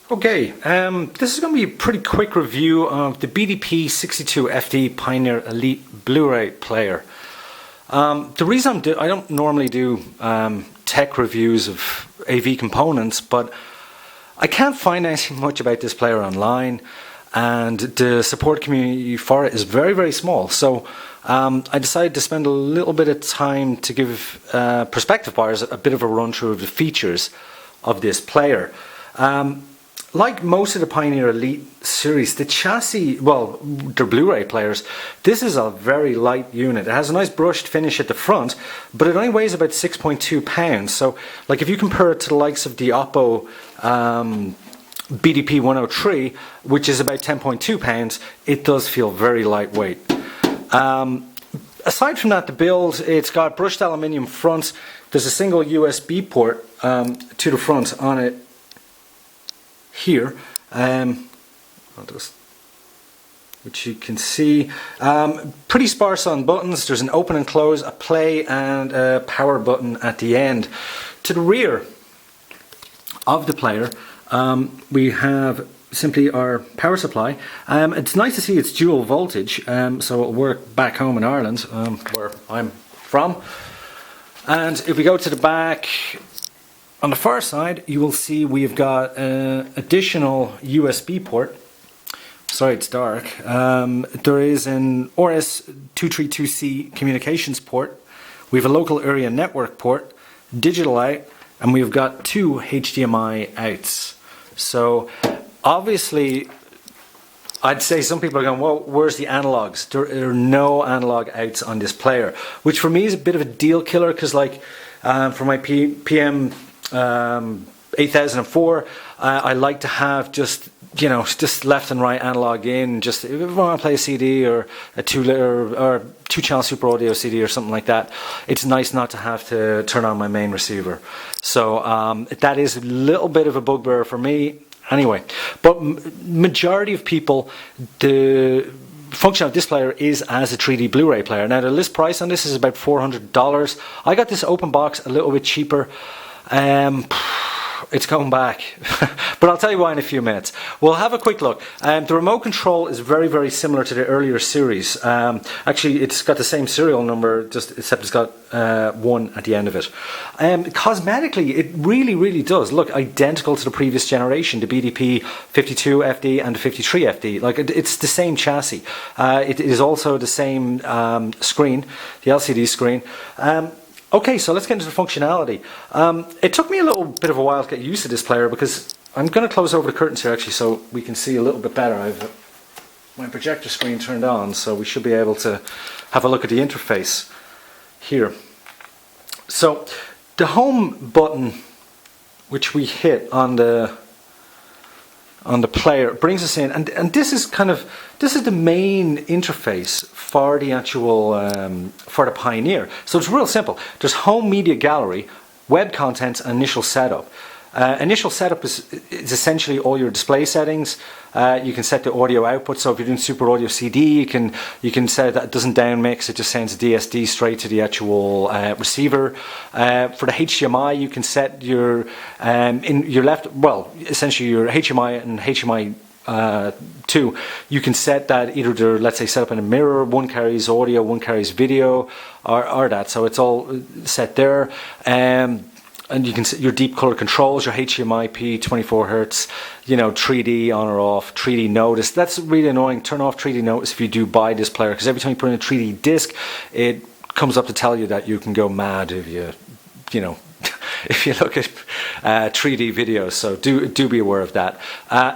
Okay, this is going to be a pretty quick review of the BDP-62fd Pioneer Elite Blu Ray player. The reason I don't normally do tech reviews of AV components, but I can't find anything much about this player online, and the support community for it is very, very small. So I decided to spend a little bit of time to give prospective buyers a bit of a run through of the features of this player. Like most of the Pioneer Elite series, the chassis, well, they're Blu-ray players, this is a very light unit. It has a nice brushed finish at the front, but it only weighs about 6.2 pounds. So, like, if you compare it to the likes of the Oppo BDP-103, which is about 10.2 pounds, it does feel very lightweight. Aside from that, the build, it's got brushed aluminium front. There's a single USB port to the front on it here, which you can see. Pretty sparse on buttons. There's an open and close, a play, and a power button at the end. To the rear of the player, we have simply our power supply. It's nice to see it's dual voltage, so it'll work back home in Ireland, where I'm from. And if we go to the back, on the far side, you will see we've got an additional USB port. Sorry, it's dark. There is an RS-232C communications port. We have a local area network port, digital out, and we've got two HDMI outs. So, obviously, I'd say some people are going, well, where's the analogues? There are no analog outs on this player, which for me is a bit of a deal killer, because, like, for my PM 8004, I like to have just left and right analog in. Just if I want to play a CD or a 2-channel Super Audio CD or something like that, it's nice not to have to turn on my main receiver. So that is a little bit of a bugbear for me. Anyway, but majority of people, the function of this player is as a 3D Blu-ray player. Now the list price on this is about $400. I got this open box a little bit cheaper. It's going back, but I'll tell you why in a few minutes. We'll have a quick look. The remote control is very, very similar to the earlier series. Actually, it's got the same serial number, just except it's got 1 at the end of it. Cosmetically, it really, really does look identical to the previous generation, the BDP-62fd and the 53fd. Like, it's the same chassis. It is also the same screen, the LCD screen. Okay, so let's get into the functionality. It took me a little bit of a while to get used to this player, because I'm going to close over the curtains here actually so we can see a little bit better. I've my projector screen turned on, so we should be able to have a look at the interface here. So the home button, which we hit on the player, brings us in, and this is the main interface for the actual for the Pioneer. So it's real simple. There's home media gallery, web contents, and initial setup. Initial setup is essentially all your display settings. You can set the audio output. So if you're doing Super Audio CD, you can set that it doesn't down mix. It just sends DSD straight to the actual receiver. For the HDMI, you can set your essentially your HDMI and HDMI 2. You can set that either they're, let's say, set up in a mirror. One carries audio, one carries video, or that. So it's all set there. And you can set your deep color controls, your HDMI-P, 24 Hz, 3D on or off, 3D notice. That's really annoying. Turn off 3D notice if you do buy this player, because every time you put in a 3D disc, it comes up to tell you that you can go mad if you if you look at 3D videos. So do be aware of that.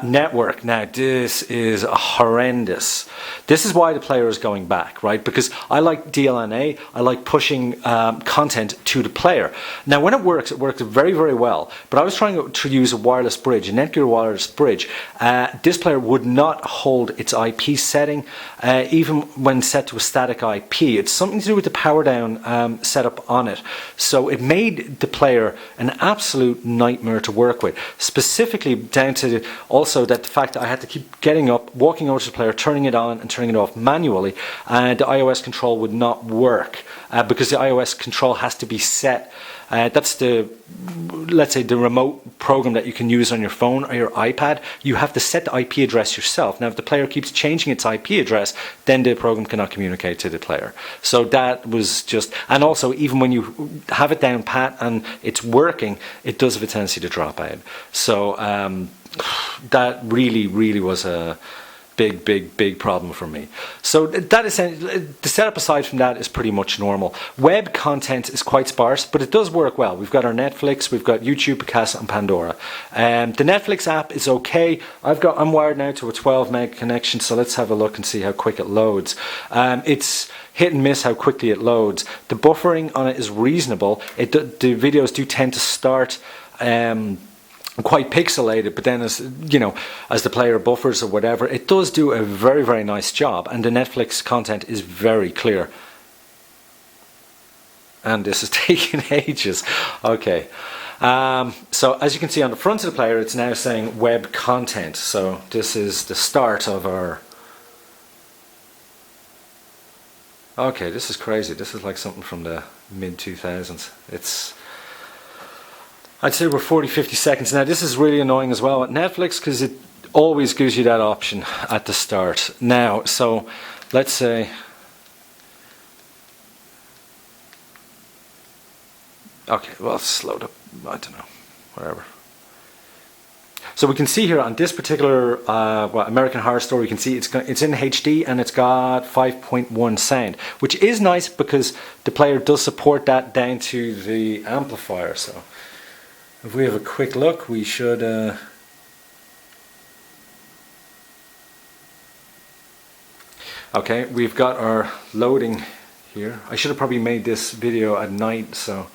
Network. Now this is horrendous. This is why the player is going back, right? Because I like DLNA. I like pushing content to the player. Now when it works very, very well. But I was trying to use a wireless bridge, a Netgear wireless bridge. This player would not hold its IP setting, even when set to a static IP. It's something to do with the power down setup on it. So it made the player an absolute nightmare to work with, specifically down to also that the fact that I had to keep getting up, walking over to the player, turning it on and turning it off manually, and the iOS control would not work because the iOS control has to be set That's the, let's say, the remote program that you can use on your phone or your iPad. You have to set the IP address yourself. Now, if the player keeps changing its IP address, then the program cannot communicate to the player. So that was just, and also even when you have it down pat and it's working, it does have a tendency to drop out. So that really was a big problem for me. So that is, the setup aside from that is pretty much normal. Web content is quite sparse, but it does work well. We've got our Netflix, we've got YouTube, Picasa, and Pandora. The Netflix app is okay. I'm wired now to a 12 meg connection, so let's have a look and see how quick it loads. It's hit and miss how quickly it loads. The buffering on it is reasonable. The videos do tend to start quite pixelated, but then as you know, as the player buffers or whatever, it does do a very nice job, and the Netflix content is very clear. And this is taking ages. Okay, so as you can see on the front of the player, it's now saying web content. So this is the start of our. Okay, this is crazy. This is like something from the mid 2000s. I'd say we're 40-50 seconds. Now this is really annoying as well at Netflix because it always gives you that option at the start. Now, so let's say, okay, well it's slowed up, I don't know, whatever. So we can see here on this particular American Horror Story, you can see it's in HD and it's got 5.1 sound, which is nice because the player does support that down to the amplifier. So if we have a quick look, we should okay, we've got our loading here. I should have probably made this video at night so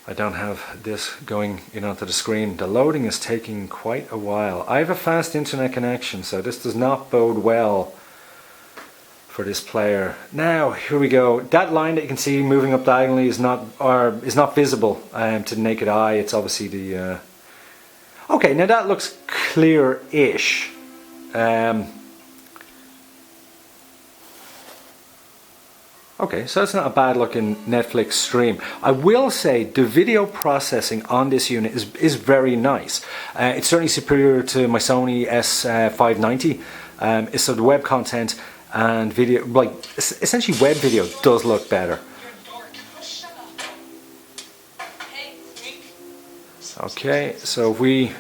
I don't have this going onto the screen. The loading is taking quite a while. I have a fast internet connection, so this does not bode well for this player. Now here we go. That line that you can see moving up diagonally is not visible to the naked eye. It's obviously the okay, now that looks clear-ish. Okay, so that's not a bad looking Netflix stream. I will say the video processing on this unit is very nice. It's certainly superior to my Sony S590. So the web content and video, like essentially web video, does look better. Okay, so if we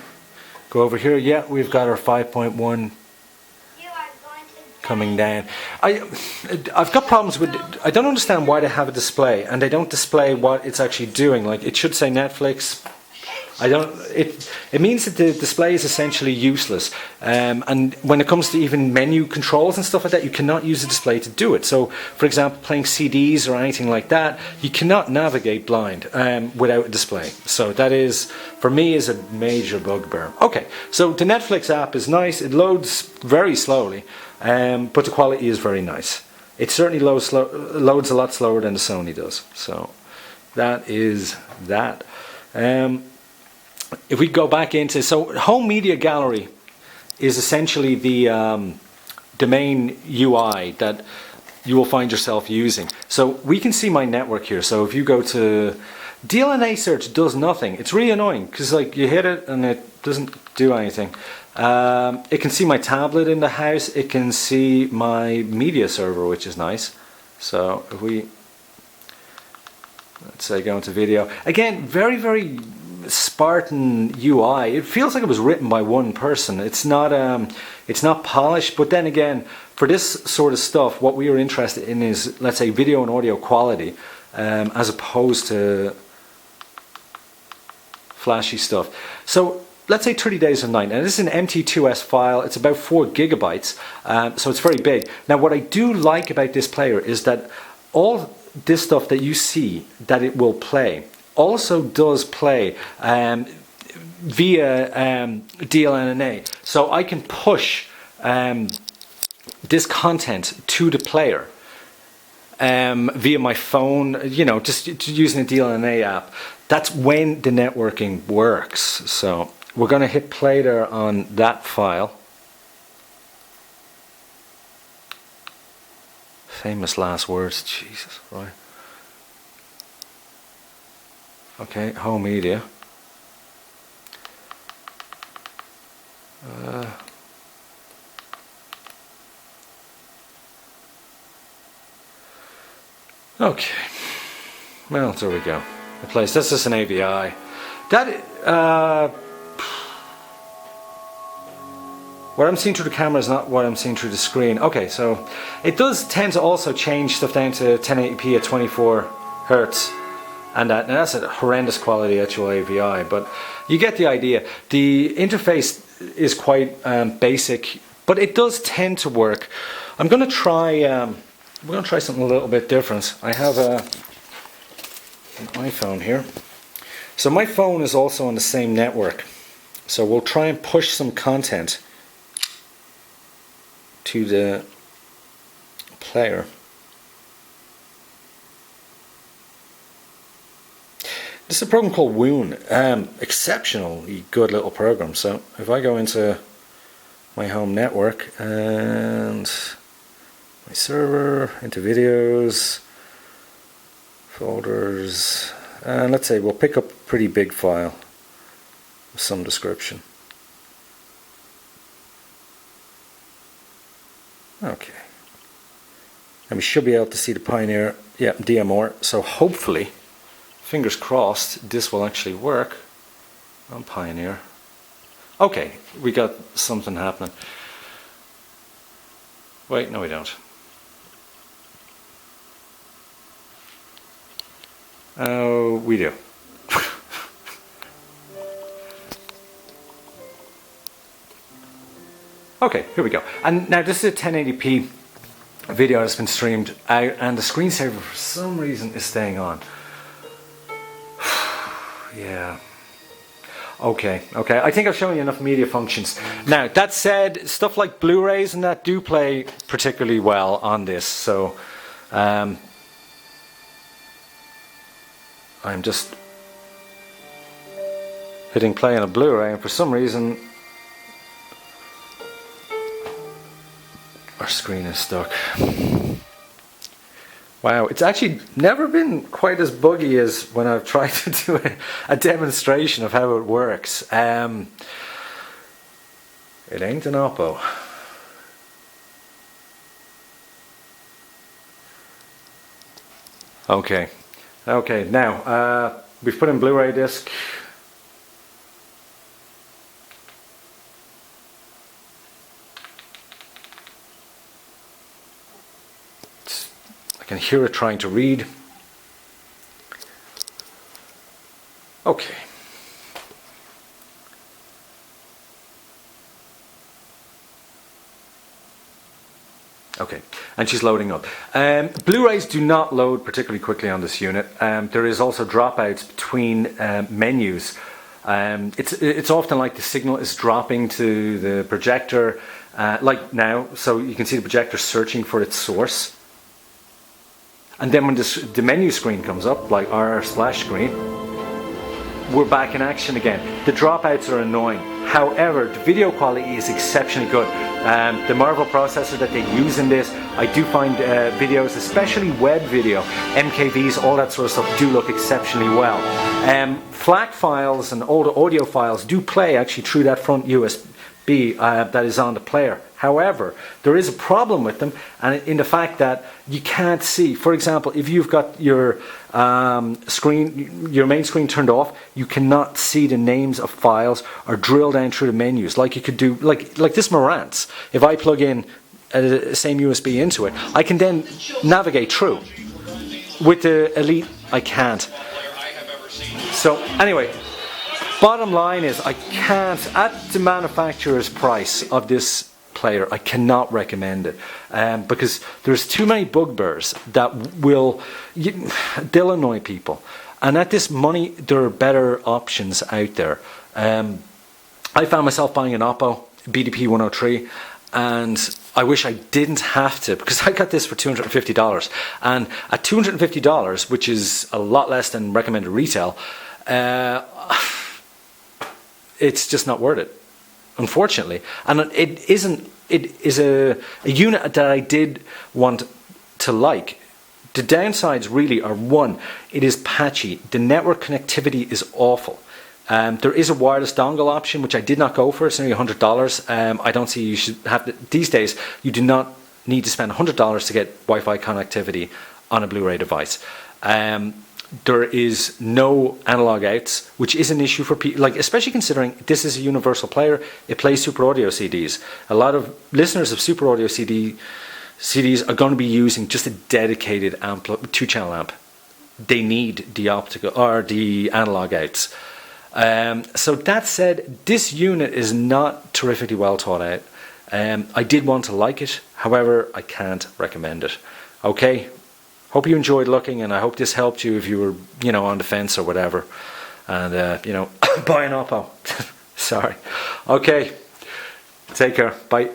go over here, yeah, we've got our 5.1 coming down. I've got problems with, I don't understand why they have a display and they don't display what it's actually doing. Like it should say Netflix. It means that the display is essentially useless, and when it comes to even menu controls and stuff like that, you cannot use the display to do it. So for example, playing CDs or anything like that, you cannot navigate blind without a display. So that is, for me, is a major bugbear. Okay, so the Netflix app is nice. It loads very slowly, but the quality is very nice. It certainly loads a lot slower than the Sony does. So that is that. If we go back into, so Home Media Gallery is essentially the main UI that you will find yourself using. So we can see my network here. So if you go to DLNA search, does nothing. It's really annoying because like you hit it and it doesn't do anything. It can see my tablet in the house. It can see my media server, which is nice. So if we, let's say, go into video again, very Spartan UI. It feels like it was written by one person. It's not polished, but then again, for this sort of stuff, what we are interested in is, let's say, video and audio quality, as opposed to flashy stuff. So let's say 30 Days of Night. Now this is an MT2S file. It's about 4 gigabytes, so it's very big. Now what I do like about this player is that all this stuff that you see that it will play also does play via DLNA. So I can push this content to the player via my phone, just using the DLNA app. That's when the networking works. So we're going to hit play there on that file. Famous last words, Jesus, right. Okay, home media. Okay, well, there we go. The place. This is an AVI. What I'm seeing through the camera is not what I'm seeing through the screen. Okay, so it does tend to also change stuff down to 1080p at 24 hertz, and that's a horrendous quality actual AVI, but you get the idea. The interface is quite basic, but it does tend to work. I'm going to try. We're going to try something a little bit different. I have an iPhone here. So my phone is also on the same network. So we'll try and push some content to the player. This is a program called Woon. Exceptionally good little program. So if I go into my home network and my server, into videos, folders, and let's say we'll pick up a pretty big file with some description. Okay. And we should be able to see the Pioneer, yeah, DMR. So hopefully, fingers crossed, this will actually work on Pioneer. Okay, we got something happening. Wait, no we don't. Oh, we do. Okay, here we go. And now this is a 1080p video that's been streamed out, and the screensaver for some reason is staying on. Yeah. Okay, I think I've shown you enough media functions. Now, that said, stuff like Blu-rays and that do play particularly well on this, so I'm just hitting play on a Blu-ray, and for some reason our screen is stuck. Wow, it's actually never been quite as buggy as when I've tried to do a demonstration of how it works. It ain't an Oppo. Okay, now we've put in Blu-ray disc. I can hear it trying to read. Okay. Okay, and she's loading up. Blu-rays do not load particularly quickly on this unit. There is also dropouts between menus. It's often like the signal is dropping to the projector, like now, so you can see the projector searching for its source. And then when the menu screen comes up, like our splash screen, we're back in action again. The dropouts are annoying. However, the video quality is exceptionally good. The Marvel processor that they use in this, I do find videos, especially web video, MKVs, all that sort of stuff, do look exceptionally well. FLAC files and all the audio files do play actually through that front USB that is on the player. However, there is a problem with them, and in the fact that you can't see. For example, if you've got your your main screen turned off, you cannot see the names of files or drill down through the menus like you could do, like this Marantz. If I plug in the same USB into it, I can then navigate through. With the Elite, I can't. So anyway, bottom line is I can't, at the manufacturer's price of this player, I cannot recommend it because there's too many bugbears that they'll annoy people, and at this money there are better options out there. I found myself buying an Oppo BDP-103, and I wish I didn't have to, because I got this for $250, and at $250, which is a lot less than recommended retail, it's just not worth it, unfortunately. And it is a unit that I did want to like, The downsides really are, one, it is patchy. The network connectivity is awful. There is a wireless dongle option, which I did not go for. It's only $100. I don't see you should have these days. You do not need to spend $100 to get Wi-Fi connectivity on a Blu-ray device. There is no analog outs, which is an issue for people, like, especially considering this is a universal player. It plays Super Audio CDs. A lot of listeners of Super Audio CDs are going to be using just a dedicated amp, 2-channel amp. They need the optical or the analog outs. So that said, this unit is not terrifically well thought out. I did want to like it, however, I can't recommend it. Okay, hope you enjoyed looking, and I hope this helped you if you were, on the fence or whatever, and buy an Oppo. Sorry. Okay, take care. Bye.